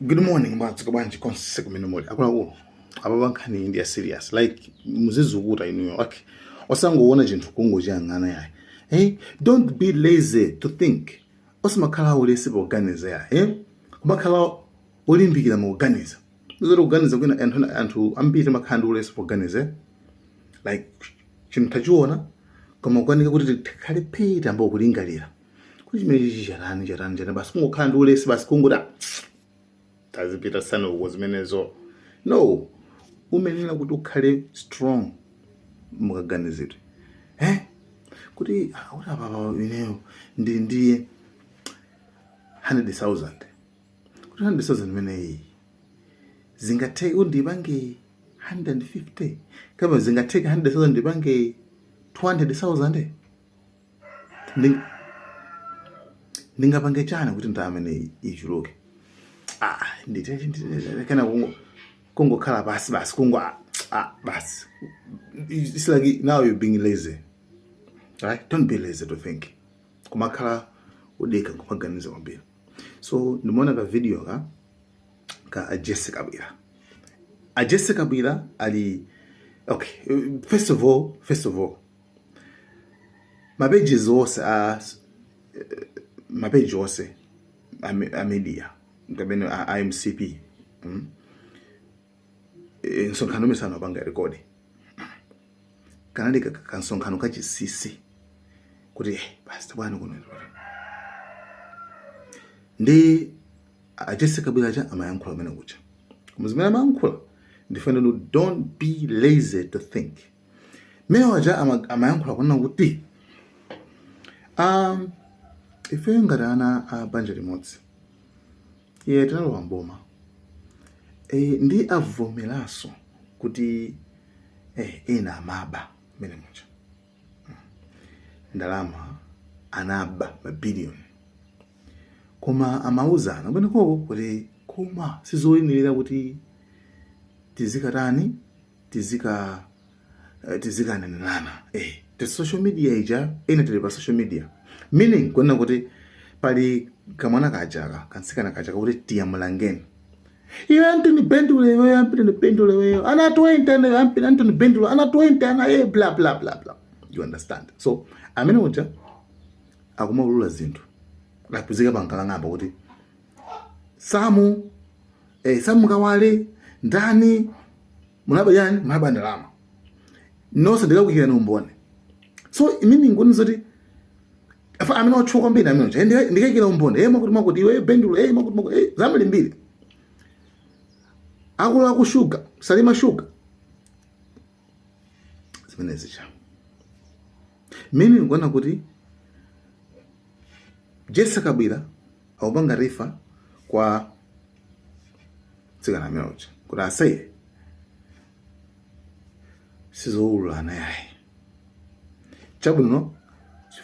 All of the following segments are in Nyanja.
Good morning, Mats. Kabanji konsek minimoli. Akula wo. Ababankani India serious. Like muzizuguta inu. Okay. Osango wona jintu kungoja ngana ya. Hey, don't be lazy to think. Osmakala ulesi organize ya. Kumakala olimpikira mu organize. Uzoro organize kwina antu ambite makhandu ulesi organize. Like chintajuona kama kwanika kuti tikhale pete ambo kulingalira. Kuti chimeji jarani basi kungokhandu ulesi basi kunguda. Tazipita sana uzimenezo. No. Umenena kuti ukhale strong mukaganizidwe. Kuti ura baba ndiye 100,000. Kuti 100,000 mene zingateke undibange 150. Kama zingateke 100,000 ndibange 200,000. Ningabange chana kuti ndamene ichuruke. Ndite kana kungo khala basi kungo basi. It's like now you're being lazy. Right? Don't be lazy to think. Kumakhala udeka kumaganiza kwambiri. So ndimona ka video ka Jessica Kabila. Jessica Kabila ali okay, first of all my pages also my page also a media. Ngabene IMCP. Nsonkhano misano banga record. Kanalika kansonkhano kachi sisi. Kuti basta bwana kuno. Ndi Jessica Kabila ja amayankhula mena kucha. Kumuzimena amayankhula. Ndifenda no don't be lazy to think. Mewa ja amayankhula kuna kuti ife ngadana banja limodzi. Tinalowa mboma. Ndi avomelaso kuti ena amaba mene mucha. Ndalama anaba mabilioni. Koma amauzana bwene koko kuti koma sizoyenera kuti tizikatani tizika nanana. The social media ija ena tele pa social media. Meaning kuna kuti pali kamwana kachaka kansikana kachaka kuti tiya mulangeni. Iwe Anthony Bendule wewe Anthony Bendule wewe ana 20 Anthony Bendule ana 20 ana blah blah blah blah. You understand? So amene uja akumulula zinthu. Lapuzika bankala ngamba kuti Samu kawale ndani munaba yani munaba ndalama. Nonse ndikakukira nombone. So meaning ngonizoti afa amene wachuka mbili amene uja ndikakira umbone makuti iwe Bendule makuti zamuli mbili. Akula kushuka salima shuka zimenezi cha mimi ngona kuti Jessica Kabila aubanga rifa kwa tsigana meocha kuti aseye sizoulana yayi chabuno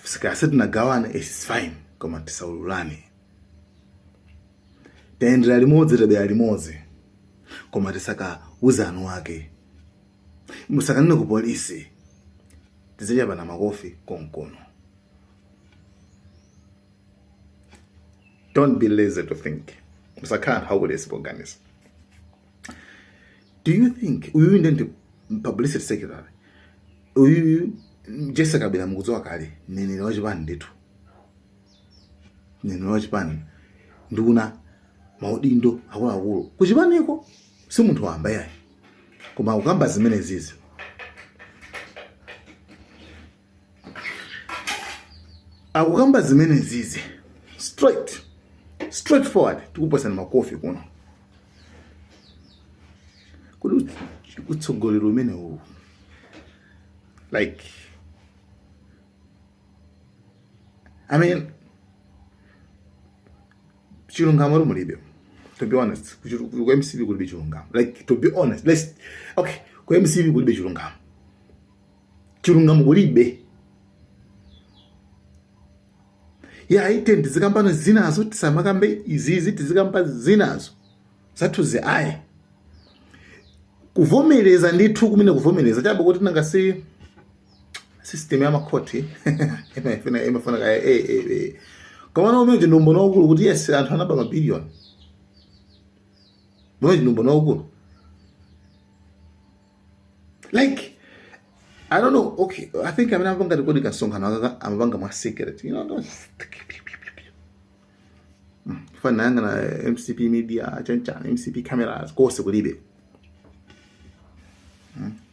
sikaseti na gawana is fine koma tisaululane tendera limodzi tebe limodzi koma tisaka uzanu wake musakanene ku polisi tizeja bana makofi konkono. Don't be lazy to think. Musakana how would this organize? Do you think we intend to publicity secretary Jessica Kabila mukuzowa kale nene wachipani nditu nene wachipani nduna maudindo akulu kuchipaniko si munthu wamba yayi koma ukamba zimene zizi akukamba zimene zizi straight forward tikupasana makofi kuno kuti utsogolero umene uwu like I mean chilungamo mulibe. To be honest, ku MCB could be chilungamo. Like to be honest, ku MCB could be chilungamo. Chilungamo kulibe. Ya ite tizikambano zinazo tisamakambe izizi tizikamba zinazo. Sathuze aye. Kuvomereza ndithu kumene kuvomereza chabe kuti nangasi system ya makoti emafuna kaya kama na umeje ndombono okulu kuti yes anthu anaba mabiliyoni Mweji numbono ukulu. Like, I don't know, okay, I think I'm not going to go to song and I'm going to secret. You know, fananga na MCP media, MCP cameras, course kulibe.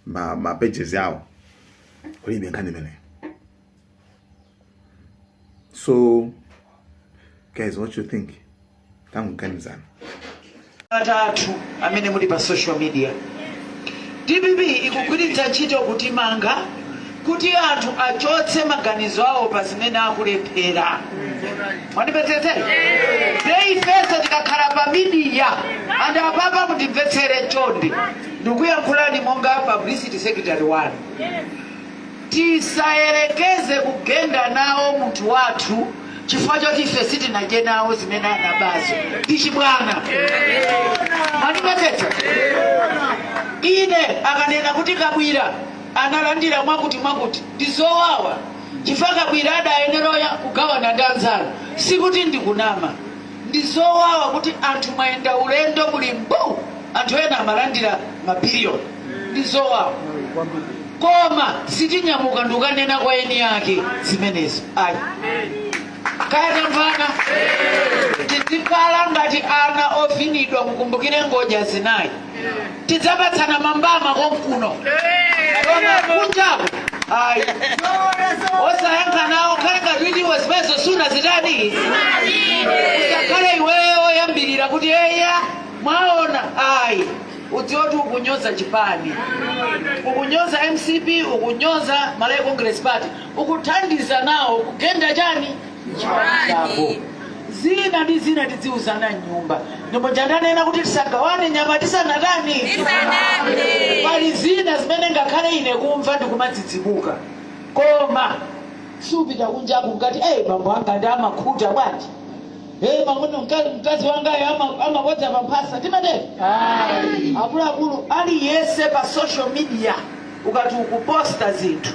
Ma pages yao. Kulibe nkani mene. So, guys, what you think? Tangu kani zana. Atatu amene muli pa social media. DPP ikugwiritsa ntchito kutimanga kuti anthu achotse maganizo awo pa zimene akulephera. Mwandipetsetse? Ifenso tikakhala pa media and apapa mutimvetsere chonde. Ndikuyankhulani monga publicity secretary wanu. Tisayerekeze kugenda nawo munthu wathu chifukwa choti ife sitinadye nawo zimene anabazo. Ndichibwana. Mwandipetsetse? Ine akanena kuti Kabwira analandira mwakuti ndizowawa chifukwa Kabwira adayeneroya kugawana ndi anzanu sikuti ndikunama ndizowawa kuti anthu mwayenda ulendo muli mbu anthu ena amalandira mabiliyoni ndizowawa koma sitinyamuka ndikanena kwa eni yake zimenezo ayi kaya tamvana tizikhala ngati ana ovinidwa mukumbukire ngodya zinayi tidzapatsana mambama konkuno kunjapo ayi osayankha nawo khale ngati iliwo zimenezo suna zitani usakhale iweyo oyambirira kuti eya mwaona ayi udzioti ukunyoza chipani ukunyoza MCP ukunyoza Malawi Congress Party ukuthandiza nawo kugenda chani chipani zina ndi zina tidziuzana nyumba ndipo ndanena kuti tisagawane nyama tisanatani pali zina zimene ngakhale ine kumva ndikumadzidzimuka koma supita kunjaku ngati bambo anga ndi amakhuta bwanji mangono mkazi wangayo amabodza pamphasa timatero akuluakulu aliyese pa social media ukati ukuposta zinthu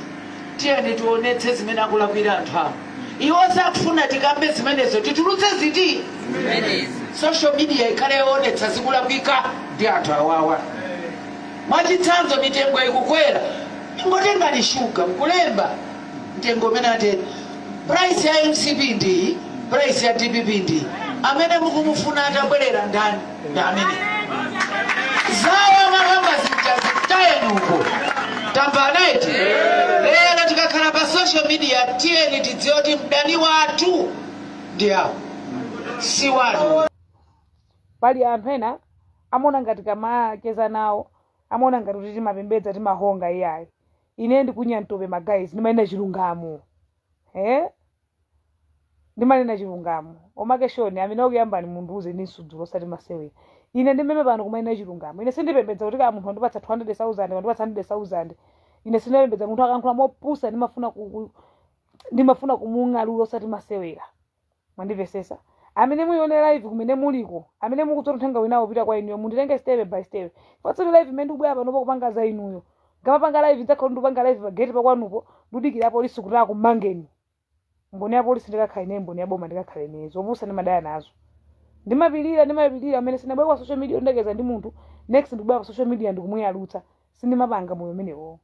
tiyeni tionetse zimene akulakwira anthu awo iwo sakufuna tikambe zimenezo titulutse ziti social media ikhale yoonetsa zikulakwika ndi anthu awawa mwachitsanzo mitengo ikukwera ingotengani shuga mkulemba mtengo umene ateni price ya MCP ndi price ya DPP ndi amene mukumufuna atabwerera ndani ndi amene zawa makamba zitayeni uko tamvaneti lero tikakhala pa social media tiyeni tidziwe kuti mdani wathu ndi awo si wanu. Pali anthu ena amaona ngati kamacheza nawo amaona ngati kuti timapembedza timahonga iyayi ine ndikunya mtope magayizi ndimanena chilungamo ndimanena chilungamo omakeshoni amene okuyambani munduuze ninsudzulo osati masewera ine ndimeme pano kumanena chilungamo ine sindipembedza kuti ka munthu andipatsa 200,000 andipatsa 100,000 ine sindipembedza munthu akankhula mopusa ndimafuna kumung'alula osati masewera mwandivesesa amene muyone live kumene muliko amene mukutsothenga winawo pita kwa inuyo munditenge step by step patsoti live imene ndikubwera pano kupanga za inuyo ngamapanga live ndzakhala ndipanga live pa gate pakwanupo ndudikira polisi kuti akumangeni mboni ya polisi ndikakhala ine mboni ya boma ndikakhala ine zopusa ndimadaya nazo ndimapilira amene sinabwera kwa social media ndekeza ndi munthu next ndikubwera pa social media ndikumuyalutsa sindimapanga moyo umenewo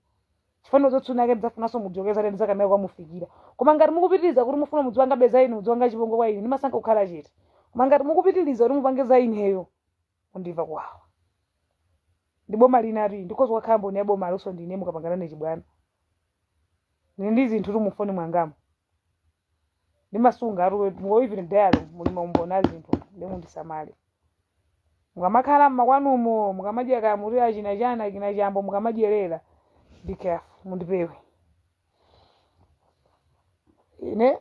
chifano zotsunake mdzafunanso mujokeza ndi zakanayo kwamufikira koma ngati mukupitiriza kuti mufuna mudziwanga beza ine mudziwanga chipongwe kwa ine ndimasankha kukhala chete koma ngati mukupitiriza kuti mupange za ineyo undiva kwawa ndi boma linati ndikozo kwakhala mboni ya boma aluso ndine mukapangana ne chibwana ndine ndi zinthu tumufoni mwangamo ndimasunga ari ngoivire ndayalo mulima umbona zinthu ndimundisamale mukamakhala mmakwanumo mukamadya kamuri achina chana kina chambo mukamadyerera be careful mundipewe ine